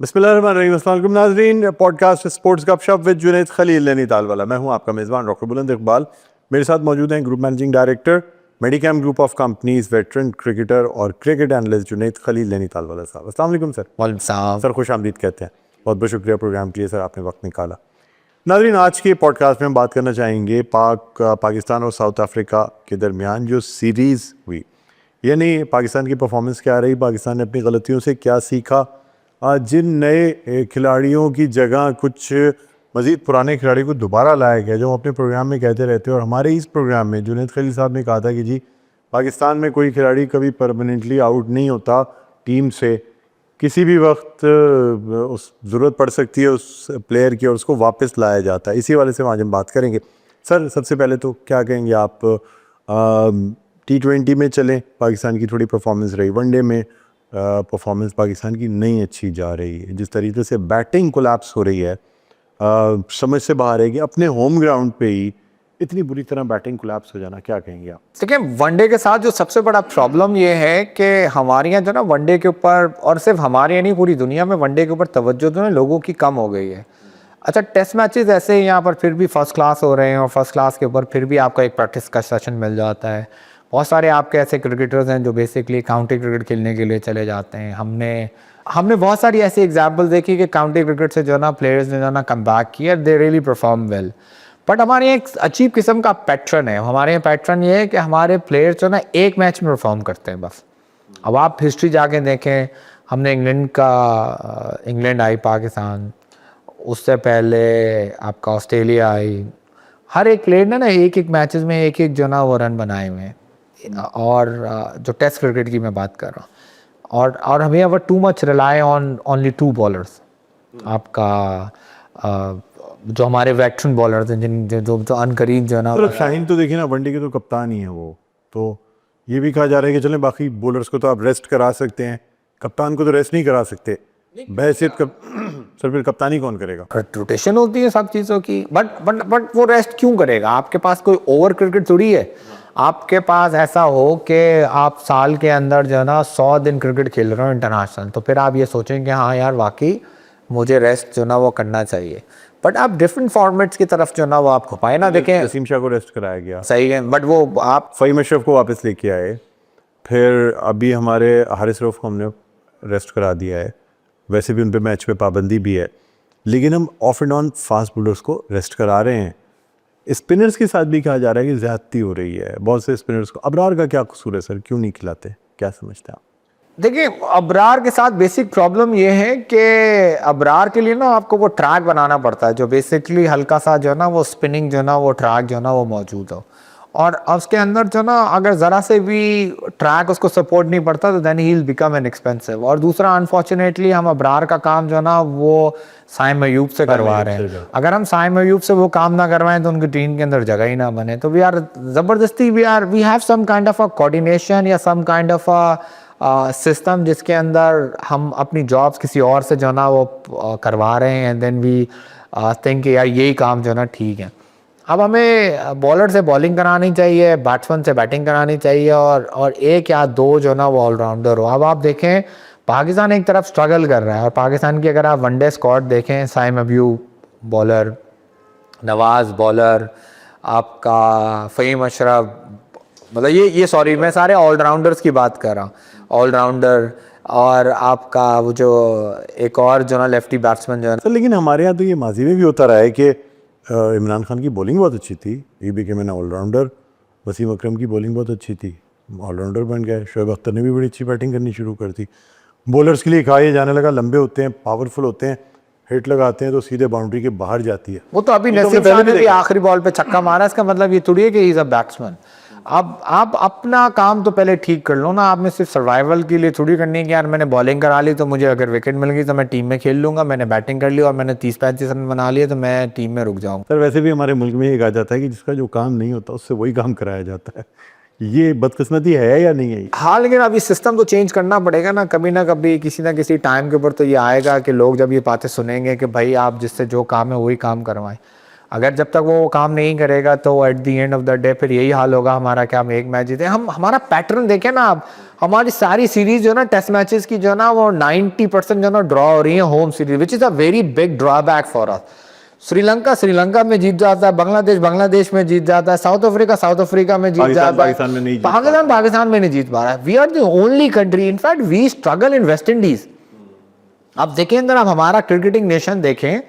बिस्मिल्लाहिर्रहमानिर्रहीम। अस्सलाम वालेकुम नाज़रीन, पॉडकास्ट स्पोर्ट्स गपशप विद जुनैद खलील नैनीताल वाला। मैं हूं आपका मेज़बान डॉक्टर बुलंद इकबाल। मेरे साथ मौजूद हैं group managing director मेडिकैम group of companies, veteran cricketer और क्रिकेट एनालिस्ट जुनैद खलील नैनीताल वाला साहब। अस्सलाम वालेकुम सर। वालेकुम सलाम। सर खुश आमदीद कहते हैं। बहुत बहुत शुक्रिया प्रोग्राम के लिए सर, आपने वक्त निकाला। नाज़रीन, आज के पॉडकास्ट में हम बात करना चाहेंगे पाकिस्तान और साउथ अफ्रीका के दरमियान जो सीरीज़ हुई, यानी पाकिस्तान की परफॉर्मेंस क्या रही, पाकिस्तान ने अपनी गलतियों से क्या सीखा, जिन नए खिलाड़ियों की जगह कुछ मज़ीद पुराने खिलाड़ी को दोबारा लाया गया, जो हम अपने प्रोग्राम में कहते रहते हैं। और हमारे इस प्रोग्राम में जुनैद खलील साहब ने कहा था कि जी पाकिस्तान में कोई खिलाड़ी कभी परमानेंटली आउट नहीं होता टीम से, किसी भी वक्त उस ज़रूरत पड़ सकती है उस प्लेयर की और उसको वापस लाया जाता है। इसी वाले से आज हम बात करेंगे। सर सबसे पहले तो क्या कहेंगे आप, T20 में चलें, पाकिस्तान की थोड़ी परफॉर्मेंस रही, वनडे में परफॉर्मेंस पाकिस्तान की नहीं अच्छी जा रही है, जिस तरीके से बैटिंग कोलैप्स हो रही है, समझ से बाहर है कि अपने होम ग्राउंड पे ही इतनी बुरी तरह बैटिंग कोलैप्स हो जाना, क्या कहेंगे आप? देखिए, वनडे के साथ जो सबसे बड़ा प्रॉब्लम ये है कि हमारे यहाँ जो ना वनडे के ऊपर, और सिर्फ हमारे यहाँ नहीं पूरी दुनिया में वनडे के ऊपर तवज्जो जो है लोगों की कम हो गई है। अच्छा, टेस्ट मैचेस ऐसे यहाँ पर फिर भी फर्स्ट क्लास हो रहे हैं, और फर्स्ट क्लास के ऊपर फिर भी आपका एक प्रैक्टिस का सेशन मिल जाता है। बहुत सारे आपके ऐसे क्रिकेटर्स हैं जो बेसिकली काउंटी क्रिकेट खेलने के लिए चले जाते हैं। हमने बहुत सारी ऐसी एग्जाम्पल देखी कि काउंटी क्रिकेट से जो ना प्लेयर्स ने जो ना कम बैक किया, they really perform well. But हमारे यहाँ एक अजीब किस्म का पैटर्न है। हमारे यहाँ पैटर्न ये है कि हमारे प्लेयर्स जो ना एक मैच में परफॉर्म करते हैं बस। अब आप हिस्ट्री जाके देखें, हमने इंग्लैंड आई पाकिस्तान, उससे पहले आपका ऑस्ट्रेलिया आई। हर एक प्लेयर ने ना एक एक मैचेस में एक एक जो ना वो रन बनाए हुए हैं। और जो टेस्ट क्रिकेट की मैं बात कर रहा हूँ, और हमें our too much rely on only two bowlers. आपका जो हमारे वेटरन बॉलर्स हैं, जिन जो अनकरीब जो ना, शाहीन तो देखिए ना, वनडे के तो कप्तान ही है वो। तो ये भी कहा जा रहा है कि चलें बाकी बॉलर्स को तो आप रेस्ट करा सकते हैं, कप्तान को तो रेस्ट नहीं करा सकते। बहसियत सर फिर कप्तानी कौन करेगा? रोटेशन होती है सब चीज़ों की। बट वो रेस्ट क्यों करेगा? आपके पास कोई ओवर क्रिकेट थोड़ी है। आपके पास ऐसा हो कि आप साल के अंदर जो है ना 100 दिन क्रिकेट खेल रहे हो इंटरनेशनल, तो फिर आप ये सोचेंगे हाँ यार वाकई मुझे रेस्ट जो ना वो करना चाहिए। बट आप डिफरेंट फॉर्मेट्स की तरफ जो ना वो आप खपाए ना देखें। वसीम शाह को रेस्ट कराया गया, सही है, बट वो आप फ़हीम अशरफ को वापस लेके आए, फिर अभी हमारे हारिस रऊफ को हमने रेस्ट करा दिया है। वैसे भी उन पे मैच पे पाबंदी भी है, लेकिन हम of and on fast bowlers को रेस्ट करा रहे हैं। स्पिनर्स के साथ भी कहा जा रहा है कि ज़्यादती हो रही है बहुत से स्पिनर्स को। अबरार का क्या कसूर है सर, क्यों नहीं खिलाते, क्या समझते हैं आप? देखिए, अबरार के साथ बेसिक प्रॉब्लम ये है कि अबरार के लिए ना आपको वो ट्रैक बनाना पड़ता है, जो बेसिकली हल्का सा जो है ना वो स्पिनिंग जो है ना वो ट्रैक जो है ना वो मौजूद हो। और उसके अंदर जो ना अगर ज़रा से भी ट्रैक उसको सपोर्ट नहीं पड़ता तो then he will become an expensive. और दूसरा, अनफॉर्चुनेटली हम अबरार का काम जो है ना वो साइम अयूब से करवा रहे हैं। अगर हम साइम अयूब से वो काम ना करवाएं तो उनकी टीम के अंदर जगह ही ना बने। तो we have some kind of a coordination या some kind of a system जिसके अंदर हम अपनी जॉब्स किसी और से जो ना वो करवा रहे हैं, एंड देन वी थिंक यार यही काम जो ना ठीक है। अब हमें बॉलर से बॉलिंग करानी चाहिए, बैट्समैन से बैटिंग करानी चाहिए, और एक या दो जो ना वो ऑलराउंडर हो। अब आप देखें, पाकिस्तान एक तरफ स्ट्रगल कर रहा है, और पाकिस्तान की अगर आप वनडे स्क्वाड देखें, साइम अयूब बॉलर, नवाज बॉलर, आपका फ़हीम अशरफ, मतलब ये सॉरी मैं सारे ऑलराउंडर्स की बात कर रहा हूँ, ऑलराउंडर। और आपका वो जो एक और जो ना लेफ्टी बैट्समैन जो है सर, लेकिन हमारे यहाँ तो ये माजी में भी होता रहा है कि इमरान खान की बॉलिंग बहुत अच्छी थी, ये भी कि मैंने ऑलराउंडर। वसीम अकरम की बॉलिंग बहुत अच्छी थी, ऑलराउंडर बन गए। शोएब अख्तर ने भी बड़ी अच्छी बैटिंग करनी शुरू कर दी। बॉलर्स के लिए कहा यह जाने लगा, लंबे होते हैं, पावरफुल होते हैं, हिट लगाते हैं तो सीधे बाउंड्री के बाहर जाती है। वो तो अभी नसीम शाह ने भी आखिरी बॉल पे छक्का मारा, इसका मतलब ये थोड़ी है कि ही इज अ बैट्समैन। अब आप अपना काम तो पहले ठीक कर लो ना। आपने सिर्फ सर्वाइवल के लिए थोड़ी करनी है कि यार मैंने बॉलिंग करा ली तो मुझे अगर विकेट मिल गई तो मैं टीम में खेल लूंगा, मैंने बैटिंग कर ली और मैंने 30-35 रन बना लिए तो मैं टीम में रुक जाऊंगा। सर वैसे भी हमारे मुल्क में ये कहा जाता है कि जिसका जो काम नहीं होता उससे वही काम कराया जाता है। ये बदकिस्मती है या नहीं है? हाँ, लेकिन अब इस सिस्टम को चेंज करना पड़ेगा ना कभी किसी ना किसी टाइम के ऊपर। तो ये आएगा कि लोग जब ये बातें सुनेंगे कि भाई आप जिससे जो काम है वही काम करवाएं। अगर जब तक वो काम नहीं करेगा तो at the end of the day फिर यही हाल होगा हमारा कि हम एक मैच जीते। हम हमारा पैटर्न देखें ना आप, हमारी सारी सीरीज जो है ना टेस्ट मैचेस की जो है ना वो 90% जो है ना ड्रॉ हो रही है home series, which is a very big drawback for us. Sri Lanka में जीत जाता है, बांग्लादेश में जीत जाता है, साउथ अफ्रीका में जीत जाता है, पाकिस्तान में नहीं जीत पा रहा है। We are the only country, in fact we struggle in West Indies. आप देखें अगर आप हमारा क्रिकेटिंग नेशन देखें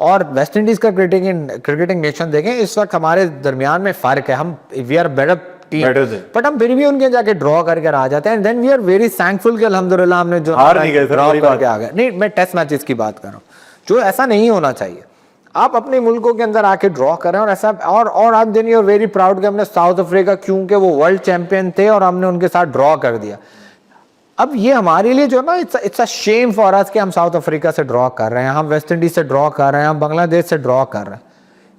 और वेस्ट इंडीज का क्रिकेटिंग नेशन देखें, इस वक्त हमारे दरमियान में फर्क है। हम we are better team, but हम फिर भी उनके जाके ड्रॉ करके आ जाते हैं। Then we are very thankful कि अल्हम्दुलिल्लाह हमने जो हार नहीं गए, ड्रॉ करके आ गए। नहीं, मैं टेस्ट मैचेस की बात कर रहा हूँ, जो ऐसा नहीं होना चाहिए। आप अपने मुल्कों के अंदर आके ड्रॉ करें और ऐसा और आप then you are very proud कि हमने साउथ अफ्रीका, क्योंकि वो वर्ल्ड चैंपियन थे और हमने उनके साथ ड्रॉ कर दिया। अब ये हमारे लिए जो ना it's a shame for us कि हम साउथ अफ्रीका से ड्रॉ कर रहे हैं, हम वेस्ट इंडीज से ड्रॉ कर रहे हैं, हम बांग्लादेश से ड्रॉ कर रहे हैं।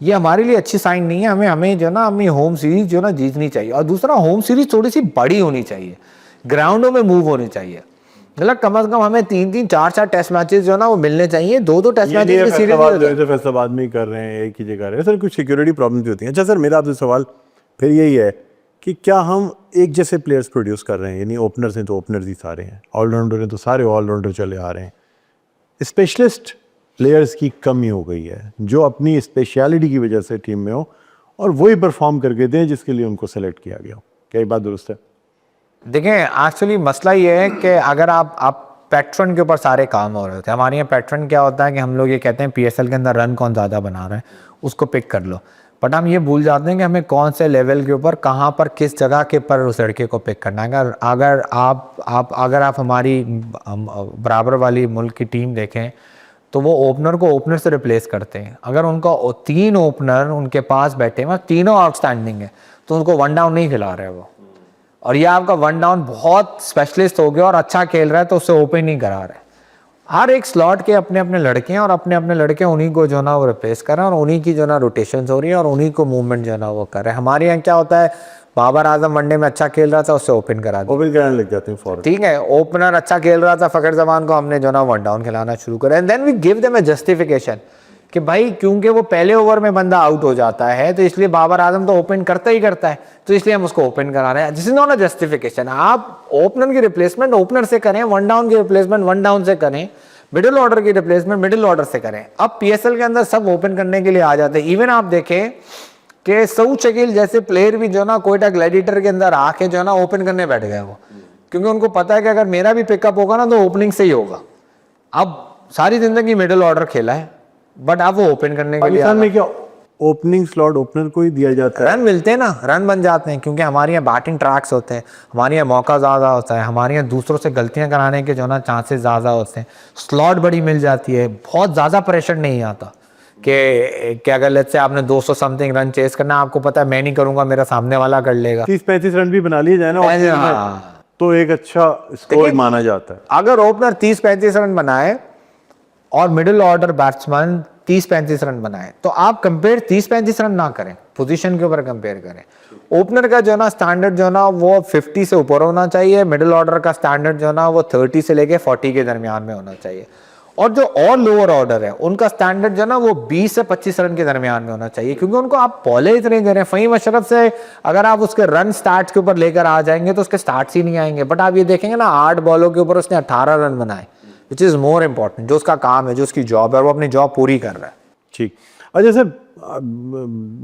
ये हमारे लिए अच्छी साइन नहीं है। हमें जो ना हमें होम सीरीज जो ना जीतनी चाहिए। और दूसरा, होम सीरीज थोड़ी सी बड़ी होनी चाहिए, ग्राउंडों में मूव होनी चाहिए। मतलब कम से कम हमें 3-3, 4-4 टेस्ट मैचेस जो ना वो मिलने चाहिए। 2-2 टेस्ट मैचेस की सीरीज फैसलाबाद में कर रहे हैं, एक ही जगह रहे सर, कुछ सिक्योरिटी प्रॉब्लम भी होती है। अच्छा सर, मेरा आपसे सवाल फिर यही है कि क्या हम एक जैसे प्लेयर्स प्रोड्यूस कर रहे हैं? यानी ओपनर्स हैं तो ओपनर्स ही सारे हैं, ऑलराउंडर हैं तो सारे ऑलराउंडर चले आ रहे हैं। स्पेशलिस्ट प्लेयर्स की कमी हो गई है जो अपनी स्पेशलिटी की वजह से टीम में हो और वही परफॉर्म करके दें जिसके लिए उनको सेलेक्ट किया गया हो। क्या ये बात दुरुस्त है? देखें, एक्चुअली मसला ये है कि अगर आप पैटर्न के ऊपर सारे काम हो रहे होते हैं। हमारे यहाँ पैटर्न क्या होता है कि हम लोग ये कहते हैं PSL के अंदर रन कौन ज़्यादा बना रहा है उसको पिक कर लो, बट हम ये भूल जाते हैं कि हमें कौन से लेवल के ऊपर, कहाँ पर, किस जगह के पर उस लड़के को पिक करना है। अगर आप हमारी बराबर वाली मुल्क की टीम देखें तो वो ओपनर को ओपनर से रिप्लेस करते हैं। अगर उनका 3 ओपनर उनके पास बैठे हैं, तीनों आउटस्टैंडिंग है, तो उनको 1 डाउन नहीं खिला रहे वो। और ये आपका 1 डाउन बहुत स्पेशलिस्ट हो गया और अच्छा खेल रहा है तो उससे ओपन नहीं करा रहे। हर एक स्लॉट के अपने अपने लड़के हैं और अपने अपने लड़के उन्हीं को जो ना वो रिप्लेस कर रहे हैं और उन्हीं की जो ना रोटेशंस हो रही है और उन्हीं को मूवमेंट जो ना वो कर रहे हैं। हमारे यहाँ क्या होता है, बाबर आजम वनडे में अच्छा खेल रहा था, उससे ओपन करा दिया, ओपन कराने लग जाते हैं फॉरन। ठीक है, ओपनर अच्छा खेल रहा था, फखर जमान को हमने जो ना 1 डाउन खिलाना शुरू करा। And then we give them a justification कि भाई क्योंकि वो पहले ओवर में बंदा आउट हो जाता है तो इसलिए बाबर आजम तो ओपन करता ही करता है, तो इसलिए हम उसको ओपन करा रहे हैं। This is not a justification. आप ओपनर की रिप्लेसमेंट ओपनर से करें, 1 डाउन की रिप्लेसमेंट 1 डाउन से करें, मिडिल ऑर्डर की रिप्लेसमेंट मिडिल ऑर्डर से करें। अब PSL के अंदर सब ओपन करने के लिए आ जाते हैं। इवन आप देखें कि सऊद शकील जैसे प्लेयर भी जो ना कोयटा ग्लैडिएटर के अंदर आके जो ना ओपन करने बैठ गए वो, क्योंकि उनको पता है कि अगर मेरा भी पिकअप होगा ना तो ओपनिंग से ही होगा। अब सारी जिंदगी मिडिल ऑर्डर खेला है, बट अब वो ओपन करने के लिए पाकिस्तान में क्या ओपनिंग स्लॉट ओपनर को ही दिया जाता है? रन मिलते हैं ना, रन बन जाते हैं, क्योंकि हमारे यहाँ बैटिंग ट्रैक्स होते हैं, हमारे यहाँ मौका ज़्यादा होता है, हमारे यहाँ दूसरों से गलतियाँ कराने के जो ना चांसेस ज़्यादा होते हैं, स्लॉट बड़ी मिल जाती है, बहुत ज़्यादा प्रेशर नहीं आता कि अगर लेट्स से आपने 200 समथिंग रन चेस करना, आपको पता है मैं नहीं करूँगा, मेरा सामने वाला कर लेगा। 30-35 रन भी बना लिए जाए ना तो एक अच्छा स्कोर माना जाता है। अगर ओपनर 30-35 रन बनाए और मिडिल ऑर्डर बैट्समैन 30-35 रन बनाए तो आप कंपेयर 30-35 रन ना करें, पोजीशन के ऊपर कंपेयर करें। ओपनर का जो ना स्टैंडर्ड जो ना वो 50 से ऊपर होना चाहिए, मिडिल ऑर्डर का स्टैंडर्ड जो ना वो 30 से लेके 40 के दरमियान में होना चाहिए, और जो और लोअर ऑर्डर है उनका स्टैंडर्ड जो ना वो 20 से 25 रन के दरमियान में होना चाहिए, क्योंकि उनको आप बॉले इतने दे रहे हैं। फ़हीम अशरफ से अगर आप उसके रन स्टार्ट के ऊपर लेकर आ जाएंगे तो उसके स्टार्ट्स ही नहीं आएंगे, बट आप ये देखेंगे ना 8 बॉलों के ऊपर उसने 18 रन बनाए, विच इज़ मोर इंपॉर्टेंट। जो उसका काम है, जो उसकी जॉब है, वो अपनी जॉब पूरी कर रहा है। ठीक। और जैसे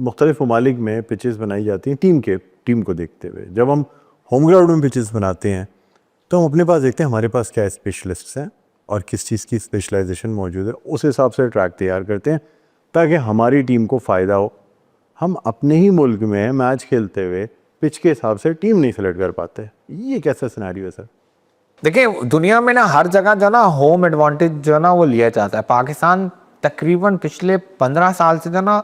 मुख्तलिफ ममालिक में पिचेस बनाई जाती हैं टीम को देखते हुए, जब हम होम ग्राउंड में पिचेस बनाते हैं तो हम अपने पास देखते हैं हमारे पास क्या स्पेशलिस्ट्स हैं और किस चीज़ की स्पेशलाइजेशन मौजूद है, उस हिसाब से ट्रैक तैयार करते हैं ताकि हमारी टीम को फ़ायदा हो। हम अपने ही मुल्क में मैच खेलते हुए पिच के हिसाब से टीम नहीं सेलेक्ट कर पाते। ये कैसा सिनेरियो है सर? देखिए, दुनिया में ना हर जगह जो ना होम एडवांटेज जो ना वो लिया जाता है। पाकिस्तान तकरीबन पिछले 15 साल से जो ना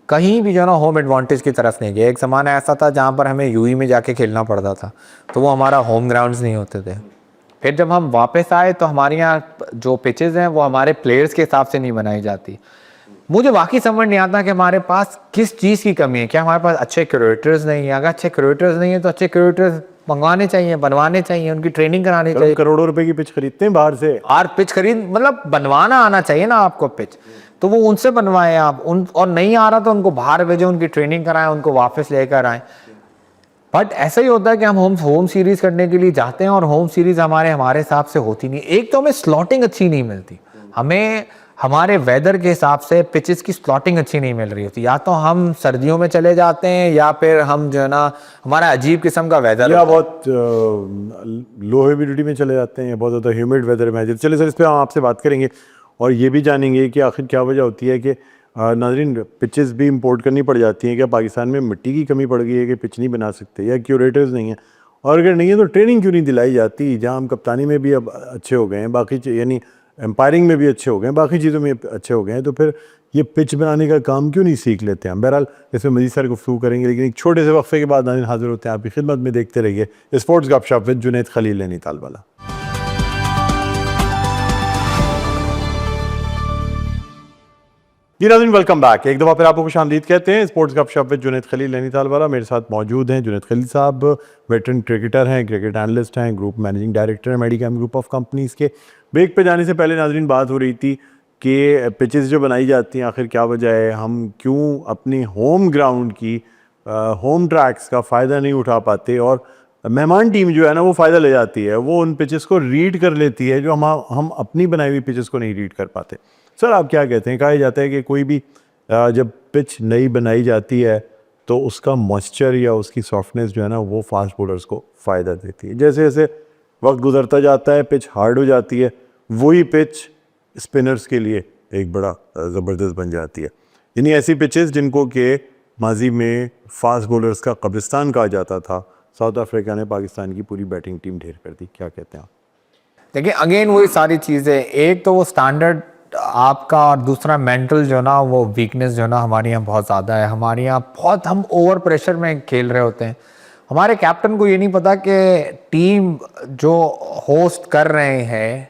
कहीं भी जो ना होम एडवांटेज की तरफ नहीं गया। एक ज़माना ऐसा था जहाँ पर हमें यूई में जाके खेलना पड़ता था, तो वो हमारा होम ग्राउंड्स नहीं होते थे। फिर जब हम वापस आए तो हमारे यहाँ जो पिचेस हैं वो हमारे प्लेयर्स के हिसाब से नहीं बनाई जाती। मुझे वाकई समझ नहीं आता कि हमारे पास किस चीज़ की कमी है। क्या हमारे पास अच्छे क्रिएटर्स नहीं है? अगर अच्छे क्रिएटर्स नहीं है तो अच्छे क्रिएटर्स मंगवाने चाहिए, बनवाने चाहिए, उनकी ट्रेनिंग करानी चाहिए। करोड़ों रुपए की पिच खरीदते हैं बाहर से, और पिच खरीद मतलब बनवाना आना चाहिए ना आपको पिच। तो वो उनसे बनवाएं आप, उन और नहीं आ रहा तो उनको बाहर भेजें, उनकी ट्रेनिंग कराएं, उनको वापस लेकर आएं। बट ऐसा ही होता है कि हम होम सीरीज करने के लिए जाते हैं और होम सीरीज हमारे हिसाब से होती नहीं। एक तो हमें स्लॉटिंग अच्छी नहीं मिलती, हमें हमारे वेदर के हिसाब से पिचेस की स्लॉटिंग अच्छी नहीं मिल रही होती। या तो हम सर्दियों में चले जाते हैं या फिर हम जो है ना हमारा अजीब किस्म का वेदर या बहुत लो ह्यूमिडिटी में चले जाते हैं, बहुत ज़्यादा ह्यूमिड वेदर में। चलिए सर, इस पर हम आपसे बात करेंगे और ये भी जानेंगे कि आखिर क्या वजह होती है कि नाज़रीन पिचेस भी इंपोर्ट करनी पड़ जाती हैं। क्या पाकिस्तान में मिट्टी की कमी पड़ गई है कि पिच नहीं बना सकते, या क्यूरेटर्स नहीं है, और अगर नहीं है तो ट्रेनिंग क्यों नहीं दिलाई जाती? जहाँ हम कप्तानी में भी अब अच्छे हो गए हैं, बाकी यानी एम्पायरिंग में भी अच्छे हो गए हैं, बाकी चीज़ों में अच्छे हो गए हैं, तो फिर ये पिच बनाने का काम क्यों नहीं सीख लेते हैं? बहरहाल इसमें मज़ीद सारे गुफ्तगू करेंगे, लेकिन एक छोटे से वक्फे के बाद नाज़रीन हाजिर होते हैं आपकी खिदमत में। देखते रहिए स्पोर्ट्स गपशप विद जुनैद खलील नैनीताल वाला। जी नाज़रीन, वेलकम बैक। एक दफ़ा फिर आपको खुशामदीद कहते हैं स्पोर्ट्स गपशप विद जुनैद खलील नैनीताल वाला। मेरे साथ मौजूद हैं जुनैद खलील साहब, वेटरन क्रिकेटर हैं, क्रिकेट एनालिस्ट हैं, ग्रुप मैनेजिंग डायरेक्टर हैं मेडिकैम ग्रुप ऑफ कंपनीज़ के। ब्रेक पे जाने से पहले नाज़रीन बात हो रही थी कि पिचेस जो बनाई जाती हैं आखिर क्या वजह है, हम क्यों अपनी होम ग्राउंड की होम ट्रैक्स का फ़ायदा नहीं उठा पाते, और मेहमान टीम जो है ना वो फ़ायदा ले जाती है, वो उन पिचेस को रीड कर लेती है जो हम अपनी बनाई हुई पिचेस को नहीं रीड कर पाते। सर आप क्या कहते हैं? कहा जाता है कि कोई भी जब पिच नई बनाई जाती है तो उसका मॉइस्चर या उसकी सॉफ्टनेस जो है ना वो फास्ट बॉलर्स को फ़ायदा देती है। जैसे जैसे वक्त गुजरता जाता है पिच हार्ड हो जाती है, वही पिच स्पिनर्स के लिए एक बड़ा ज़बरदस्त बन जाती है। यानी ऐसी पिचेस जिनको के माजी में फास्ट बॉलर्स का कब्रिस्तान कहा जाता था, साउथ अफ्रीका ने पाकिस्तान की पूरी बैटिंग टीम ढेर कर दी। क्या कहते हैं आप? देखिए अगेन वही सारी चीज़ें, एक तो वो स्टैंडर्ड आपका और दूसरा मेंटल जो ना वो वीकनेस जो ना हमारे यहाँ बहुत ज़्यादा है। हमारे यहाँ बहुत हम ओवर प्रेशर में खेल रहे होते हैं। हमारे कैप्टन को ये नहीं पता कि टीम जो होस्ट कर रहे हैं,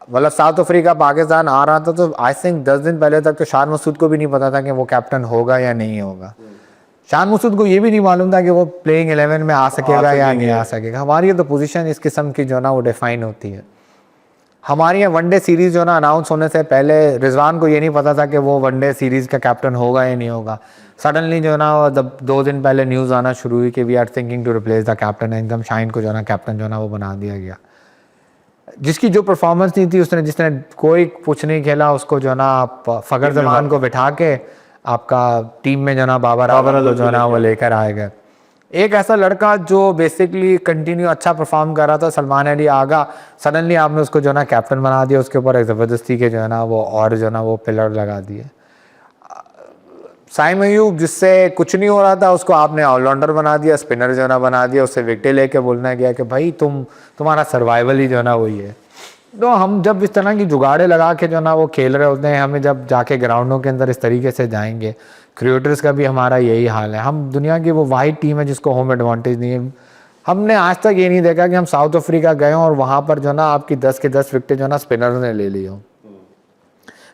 मतलब साउथ अफ्रीका पाकिस्तान आ रहा था तो आई थिंक 10 दिन पहले तक तो शान मसूद को भी नहीं पता था कि वो कैप्टन होगा या नहीं होगा। शान मसूद को ये भी नहीं मालूम था कि वो प्लेइंग 11 में आ सकेगा या नहीं आ सकेगा। हमारी तो पोजीशन इस किस्म की जो ना वो डिफाइन होती है। हमारी यहाँ वनडे सीरीज़ जो ना अनाउंस होने से पहले रिजवान को ये नहीं पता था कि वो वनडे सीरीज़ का कैप्टन होगा या नहीं होगा। सडनली जो ना 2 दिन पहले न्यूज़ आना शुरू हुई कि we are thinking to replace the captain, एकदम शाइन को जो ना कैप्टन जो ना वो बना दिया गया। जिसकी जो परफॉर्मेंस नहीं थी उसने, जिसने कोई कुछ नहीं खेला, उसको जो ना फ़खर जमान को बिठा के आपका टीम में जो ना बाबर आजम जो ना वो लेकर आएगा। एक ऐसा लड़का जो बेसिकली कंटिन्यू अच्छा परफॉर्म कर रहा था, सलमान अली आगा, सडनली आपने उसको जो ना कैप्टन बना दिया, उसके ऊपर एक ज़बरदस्ती के जो है ना वो और जो ना वो पिलर लगा दिए। साइम अयूब जिससे कुछ नहीं हो रहा था उसको आपने ऑलराउंडर बना दिया, स्पिनर जो ना बना दिया, उससे विकेटें लेके बोलना गया कि भाई तुम्हारा सर्वाइवल ही जो ना वही है। तो हम जब इस तरह की जुगाड़े लगा के जो ना वो खेल रहे होते हैं, हमें जब जाके ग्राउंडों के अंदर इस तरीके से जाएंगे, क्रिकेटर्स का भी हमारा यही हाल है। हम दुनिया की वो वाहिद टीम है जिसको होम एडवांटेज नहीं है। हमने आज तक ये नहीं देखा कि हम साउथ अफ्रीका गए हों और वहाँ पर जो ना आपकी 10 के 10 विकेटें जो ना स्पिनर्स ने ले ली हो।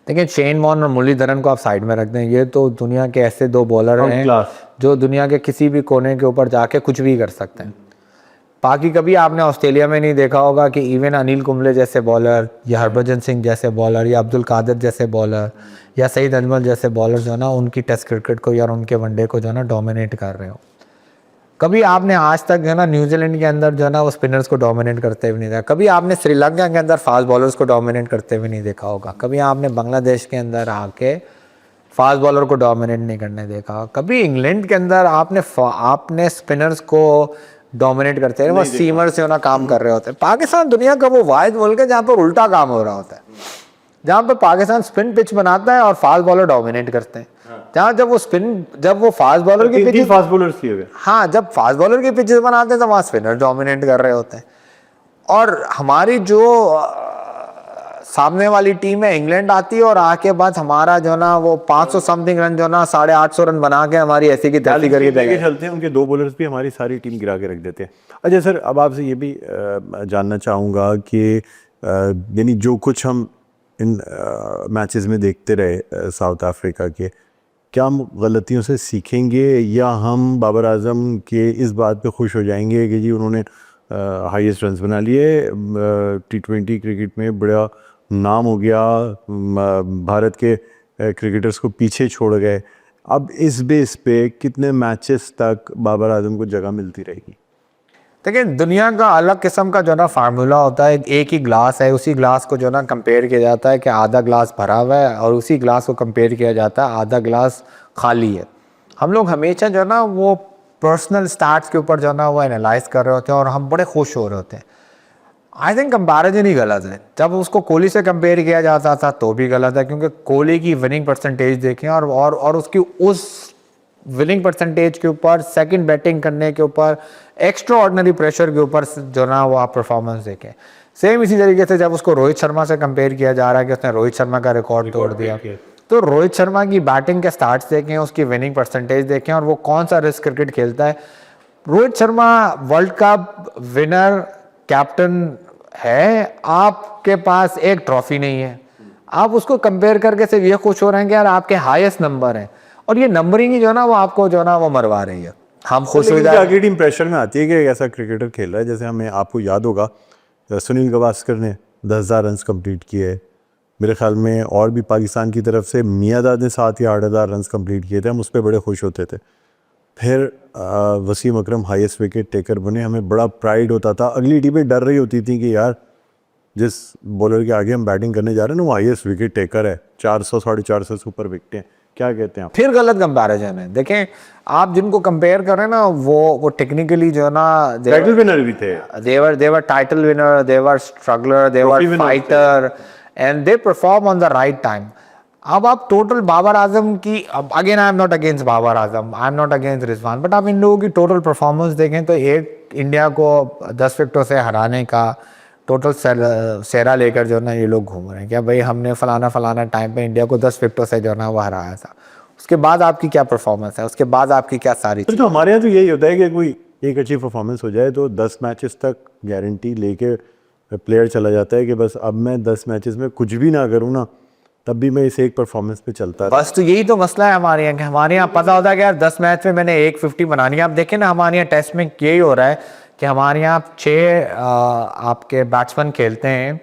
देखिए शेन वॉर्न और मुरलीधरन को आप साइड में रख दें, ये तो दुनिया के ऐसे 2 बॉलर हैं जो दुनिया के किसी भी कोने के ऊपर जाके कुछ भी कर सकते हैं। बाकी कभी आपने ऑस्ट्रेलिया में नहीं देखा होगा कि इवन अनिल कुंबले जैसे बॉलर या हरभजन सिंह जैसे बॉलर या अब्दुल कादिर जैसे बॉलर या सईद अजमल जैसे बॉलर जो ना उनकी टेस्ट क्रिकेट को या उनके वनडे को जो ना डोमिनेट कर रहे हो। कभी आपने आज तक जो ना न्यूजीलैंड के अंदर जो ना वो स्पिनर्स को डोमिनेट करते हुए नहीं देखा। कभी आपने श्रीलंका के अंदर फास्ट बॉलर्स को डोमिनेट करते हुए नहीं देखा होगा। कभी आपने बांग्लादेश के अंदर आके फास्ट बॉलर को डोमिनेट नहीं करने देखा। कभी इंग्लैंड के अंदर आपने स्पिनर्स को डोमिनेट करते हैं, वो सीमर से होना काम कर रहे होते हैं। पाकिस्तान दुनिया का वो वाहिद मुल्क है जहाँ पर उल्टा काम हो रहा होता है, जहाँ पर पाकिस्तान स्पिन पिच बनाता है और फास्ट बॉलर डोमिनेट करते हैं। जहाँ जब वो फास्ट बॉलर की पिच, फास्ट बॉलर्स की हो गए, हाँ, जब फास्ट बॉलर की पिचेस बनाते हैं तो वहाँ स्पिनर डोमिनेट कर रहे होते हैं। और हमारी जो सामने वाली टीम है इंग्लैंड आती है और आके बाद हमारा जो ना वो 500 समथिंग रन जो ना 850 रन बना के हमारी ऐसी की तैसी करके चलते हैं। उनके 2 बॉलर्स भी हमारी सारी टीम गिरा के रख देते हैं। अच्छा सर, अब आपसे ये भी जानना चाहूँगा कि यानी जो कुछ हम इन मैचेस में देखते रहे साउथ अफ्रीका के, क्या हम गलतियों से सीखेंगे या हम बाबर आजम के इस बात पे खुश हो जाएंगे कि जी उन्होंने हाईएस्ट रन्स बना लिए, T20 क्रिकेट में बड़ा नाम हो गया, भारत के क्रिकेटर्स को पीछे छोड़ गए। अब इस बेस पे कितने मैचेस तक बाबर आजम को जगह मिलती रहेगी? देखिए, दुनिया का अलग किस्म का जो ना फार्मूला होता है। एक ही ग्लास है, उसी ग्लास को जो ना कंपेयर किया जाता है कि आधा ग्लास भरा हुआ है, और उसी ग्लास को कंपेयर किया जाता है आधा ग्लास खाली है। हम लोग हमेशा जो ना वो पर्सनल स्टैट्स के ऊपर जो ना वो एनालाइज कर रहे होते हैं और हम बड़े खुश हो रहे होते हैं। आई थिंक कंपैरिजन ही गलत है। जब उसको कोहली से कंपेयर किया जाता था तो भी गलत है, क्योंकि कोहली की विनिंग परसेंटेज देखें और उसकी उस विनिंग परसेंटेज के ऊपर, सेकंड बैटिंग करने के ऊपर, एक्स्ट्रा ऑर्डिनरी प्रेशर के ऊपर जो ना वो आप परफॉर्मेंस देखें। सेम इसी तरीके से जब उसको रोहित शर्मा से कंपेयर किया जा रहा है कि उसने रोहित शर्मा का रिकॉर्ड तोड़ दिया, तो रोहित शर्मा की बैटिंग के स्टार्ट्स देखें, उसकी विनिंग परसेंटेज देखें और वो कौन सा रिस्क क्रिकेट खेलता है। Rohit Sharma world cup winner captain है, आपके पास एक ट्रॉफी नहीं है। आप उसको कंपेयर करके सिर्फ ये खुश हो रहे हैं कि यार आपके हाईएस्ट नंबर हैं, और ये नंबरिंग ही जो ना वो आपको जो ना वो मरवा रही है। हम खुश हो लेकिन जाए। आगे टीम प्रेशर में आती है कि एक ऐसा क्रिकेटर खेल रहा है, जैसे हमें, आपको याद होगा सुनील गावस्कर ने 10,000 रन कंप्लीट किए। मेरे ख्याल में और भी पाकिस्तान की तरफ से मियाँदाद ने 7 या 8,000 रन कंप्लीट किए थे। हम उस पर बड़े खुश होते थे। फिर वसीम अकरम हाईएस्ट विकेट टेकर बने, हमें बड़ा प्राइड होता था। अगली टीमें डर रही होती थी कि यार जिस बॉलर के आगे हम बैटिंग करने जा रहे हैं ना वो हाईएस्ट विकेट टेकर है, 400 450 से ऊपर विकेटें। क्या कहते हैं आप? फिर गलत कंपैरिजन है। देखें, आप जिनको कंपेयर कर रहे हैं ना वो टेक्निकली जो ना टाइटल विनर भी थे, they were title winner, they were struggler, they were Trophy winners fighter, and they perform on the right time. अब आप टोटल बाबर आजम की, अब again I am not against Babar Azam, I am not against Rizwan, but आप इन लोगों की टोटल परफॉर्मेंस देखें तो एक इंडिया को 10 विकेटों से हराने का टोटल सेरा लेकर जो ना ये लोग घूम रहे हैं क्या भाई हमने फलाना टाइम पे इंडिया को 10 विकेटों से जो ना वो हराया था। उसके बाद आपकी क्या परफॉर्मेंस है, उसके बाद आपकी क्या सारी तो हमारे यहाँ तो यही होता है कि कोई एक अच्छी परफॉर्मेंस हो जाए तो 10 मैचेस तक गारंटी लेके प्लेयर चला जाता है कि बस अब मैं 10 मैचेस में कुछ भी ना करूँ ना, तब भी मैं इस एक परफॉर्मेंस पे चलता रहा। बस तो यही तो मसला है हमारे यहाँ कि हमारे यहाँ पता होता है कि यार 10 मैच में मैंने 150 बनानी है। आप देखें ना हमारे यहाँ टेस्ट में यही हो रहा है कि हमारे यहाँ 6 आपके बैट्समैन खेलते हैं,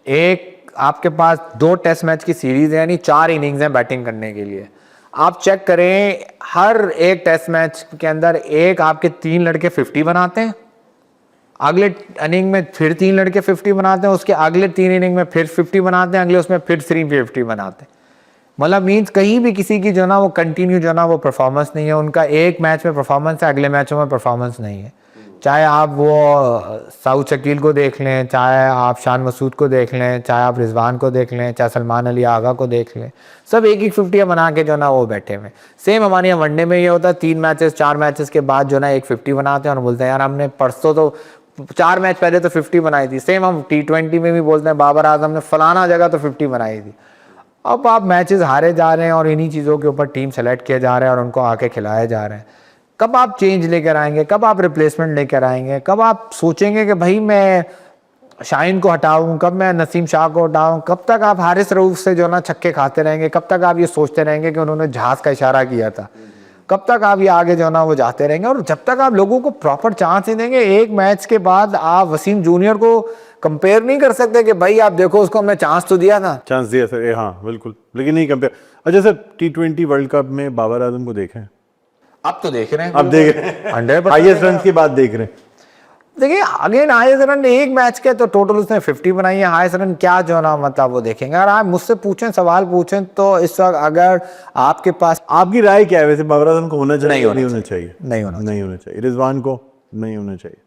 एक आपके पास 2 टेस्ट मैच की सीरीज है, यानी 4 इनिंग्स हैं बैटिंग करने के लिए। आप चेक करें हर एक टेस्ट मैच के अंदर एक आपके 3 लड़के 50 बनाते हैं, अगले इनिंग में फिर 3 लड़के 50 बनाते हैं, उसके अगले 3 इनिंग में फिर 50 बनाते हैं, अगले उसमें फिर 350 बनाते हैं। मतलब मीन्स कहीं भी किसी की जो ना वो कंटिन्यू जो ना वो परफॉर्मेंस नहीं है। उनका एक मैच में परफॉर्मेंस है, अगले मैचों में परफॉर्मेंस नहीं है। चाहे आप वो सऊद शकील को देख लें, चाहे आप शान मसूद को देख लें, चाहे आप रिजवान को देख लें, चाहे सलमान अली आगा को देख लें, सब एक 50 बना के जो ना वो बैठे हुए। सेम हमारे यहाँ वनडे में ये होता है, 3 मैचेस 4 मैचेस के बाद जो ना 50 बनाते हैं और बोलते हैं यार हमने परसों तो 4 मैच पहले तो 50 बनाई थी। सेम हम T20 में भी बोलते हैं बाबर आजम ने फलाना जगह तो 50 बनाई थी। अब आप मैचेस हारे जा रहे हैं और इन्हीं चीज़ों के ऊपर टीम सेलेक्ट किए जा रहे हैं और उनको आके खिलाए जा रहे हैं। कब आप चेंज लेकर आएंगे, कब आप रिप्लेसमेंट लेकर आएंगे, कब आप सोचेंगे कि भाई मैं शाहीन को हटाऊं, कब मैं नसीम शाह को हटाऊं, कब तक आप हारिस रऊफ से जो ना छक्के खाते रहेंगे, कब तक आप ये सोचते रहेंगे कि उन्होंने जहाज का इशारा किया था, कब तक आप ये आगे जो ना वो जाते रहेंगे। और जब तक आप लोगों को प्रॉपर चांस नहीं देंगे, एक मैच के बाद आप वसीम जूनियर को कंपेयर नहीं कर सकते कि भाई आप देखो उसको हमने चांस तो दिया था। चांस दिया सर, हाँ बिल्कुल, लेकिन नहीं कंपेयर। अच्छा सर, T20 वर्ल्ड कप में बाबर आजम को देखें? अब तो देख रहे हैं, अब देख रहे हैं, 100% हाईएस्ट रन की बात देख रहे हैं। देखिए अगेन हाईएस्ट रन एक मैच के तो टोटल उसने 50 बनाई है। हाईएस्ट रन क्या जो ना मतलब वो देखेंगे। अगर आप मुझसे पूछें, सवाल पूछें तो इस वक्त अगर आपके पास, आपकी राय क्या है वैसे, बाबर आजम को होना चाहिए? नहीं होना चाहिए, नहीं होना चाहिए। रिजवान को नहीं होना चाहिए।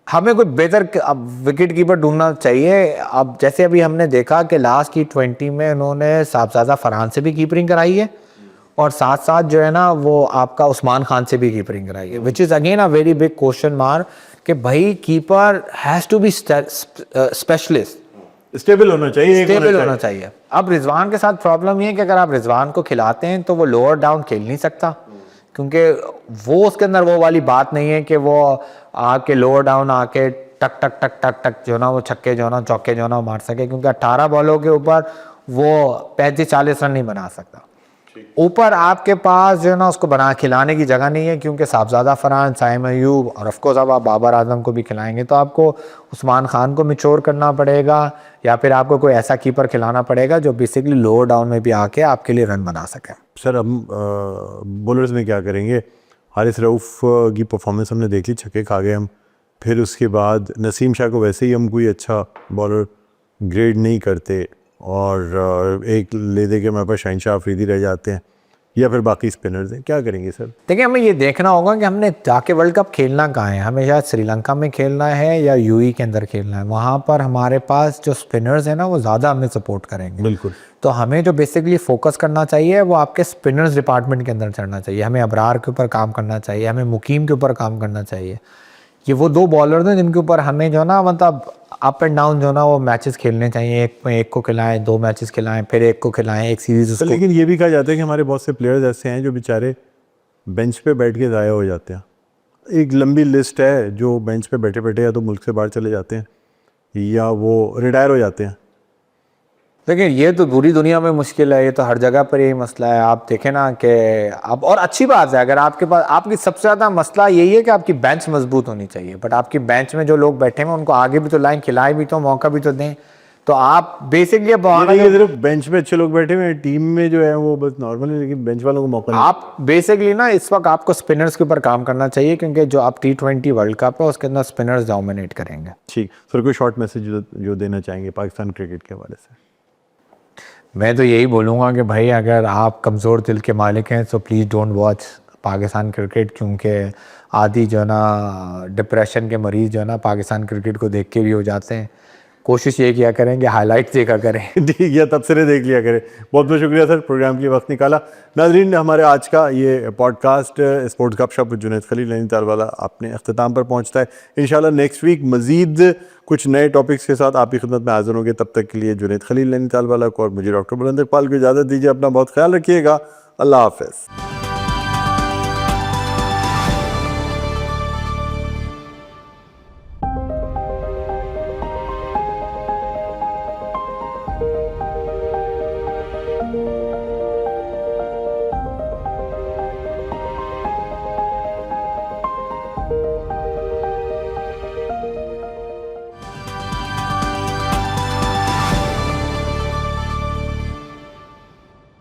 हमें कोई बेहतर अब विकेट कीपर ढूंढना चाहिए। अब जैसे अभी हमने देखा कि लास्ट T20 में उन्होंने साहबजादा फरहान से भी कीपरिंग कराई है और साथ साथ जो है ना वो आपका उस्मान खान से भी कीपरिंग कराई है, which is again a very big question mark कि भाई keeper has to be specialist, stable होना चाहिए, स्टेबल होना चाहिए। अब रिजवान के साथ प्रॉब्लम ये है कि अगर आप रिजवान को खिलाते हैं तो वो लोअर डाउन खेल नहीं सकता, क्योंकि वो उसके अंदर वो वाली बात नहीं है कि वो आके लोअर डाउन आके टक टक टक टक टक जो ना वो छक्के जो ना चौके जो ना मार सके, क्योंकि 18 बॉलों के ऊपर वो 35-40 रन नहीं बना सकता। ऊपर आपके पास जो है ना उसको बना खिलाने की जगह नहीं है, क्योंकि साहबजादा फरहान, साइम अयूब और ऑफकोर्स अब आप बाबर आजम को भी खिलाएंगे तो आपको उस्मान खान को मैच्योर करना पड़ेगा, या फिर आपको कोई ऐसा कीपर खिलाना पड़ेगा जो बेसिकली लोअर डाउन में भी आके आपके लिए रन बना सके। सर हम बॉलर्स में क्या करेंगे? हारिस रऊफ़ की परफॉर्मेंस हमने देख ली, छक्के खा गए हम। फिर उसके बाद नसीम शाह को वैसे ही हम कोई अच्छा बॉलर ग्रेड नहीं करते, और एक ले दे के हमारे पास शहनशाह अफरीदी रह जाते हैं, या फिर बाकी स्पिनर्स हैं। क्या करेंगे सर? देखिए, हमें ये देखना होगा कि हमने जाके वर्ल्ड कप खेलना कहाँ है। हमें शायद श्रीलंका में खेलना है या यूएई के अंदर खेलना है। वहाँ पर हमारे पास जो स्पिनर्स हैं ना वो ज़्यादा हमें सपोर्ट करेंगे। बिल्कुल। तो हमें जो बेसिकली फोकस करना चाहिए वो आपके स्पिनर्स डिपार्टमेंट के अंदर चढ़ना चाहिए। हमें अबरार के ऊपर काम करना चाहिए, हमें मुकीम के ऊपर काम करना चाहिए। ये वो दो बॉलर हैं जिनके ऊपर हमें जो है ना मतलब अप एंड डाउन जो है ना वो मैचेस खेलने चाहिए। एक में एक को खिलाएं, 2 मैचेस खिलाएं, फिर एक को खिलाएं, एक सीरीज उसको। लेकिन ये भी कहा जाता है कि हमारे बहुत से प्लेयर्स ऐसे हैं जो बेचारे बेंच पे बैठ के ज़ाया हो जाते हैं। एक लंबी लिस्ट है जो बेंच पे बैठे बैठे या तो मुल्क से बाहर चले जाते हैं या वो रिटायर हो जाते हैं। देखिए, ये तो पूरी दुनिया में मुश्किल है, ये तो हर जगह पर यही मसला है। आप देखें ना कि अब, और अच्छी बात है अगर आपके पास, आपकी सबसे ज़्यादा मसला यही है कि आपकी बेंच मजबूत होनी चाहिए, बट आपकी बेंच में जो लोग बैठे हैं उनको आगे भी तो लाइन, खिलाए भी तो, मौका भी तो दें। तो आप बेसिकली सिर्फ बेंच पे अच्छे लोग बैठे हुए हैं, टीम में जो है वो बस नॉर्मल है, लेकिन बेंच वालों को मौका नहीं। आप बेसिकली ना इस वक्त आपको स्पिनर्स के ऊपर काम करना चाहिए, क्योंकि जो आप T20 वर्ल्ड कप है उसके अंदर स्पिनर्स डोमिनेट करेंगे। ठीक सर, कोई शॉर्ट मैसेज जो देना चाहेंगे पाकिस्तान क्रिकेट के हवाले से? मैं तो यही बोलूँगा कि भाई अगर आप कमज़ोर दिल के मालिक हैं तो please don't watch Pakistan cricket, क्योंकि आदि जो है ना डिप्रेशन के मरीज़ जो है ना पाकिस्तान क्रिकेट को देख के भी हो जाते हैं। कोशिश ये किया करें कि हाइलाइट्स देखा करें। ठीक है, तबसरे देख लिया करें। बहुत बहुत शुक्रिया सर, प्रोग्राम के लिए वक्त निकाला। नाजरीन, हमारे आज का ये पॉडकास्ट स्पोर्ट्स गपशप जुनैद खलील नैनीताल वाला अपने अख्ताम पर पहुंचता है। इंशाल्लाह नेक्स्ट वीक मज़ीद कुछ नए टॉपिक्स के साथ आपकी खिदमत में हाजिर होंगे। तब तक के लिए जुनैद खलील नैनीताल वाला को और मुझे डॉक्टर बुलंद इकबाल को इजाज़त दीजिए। अपना बहुत ख्याल रखिएगा। अल्लाह हाफ़िज़।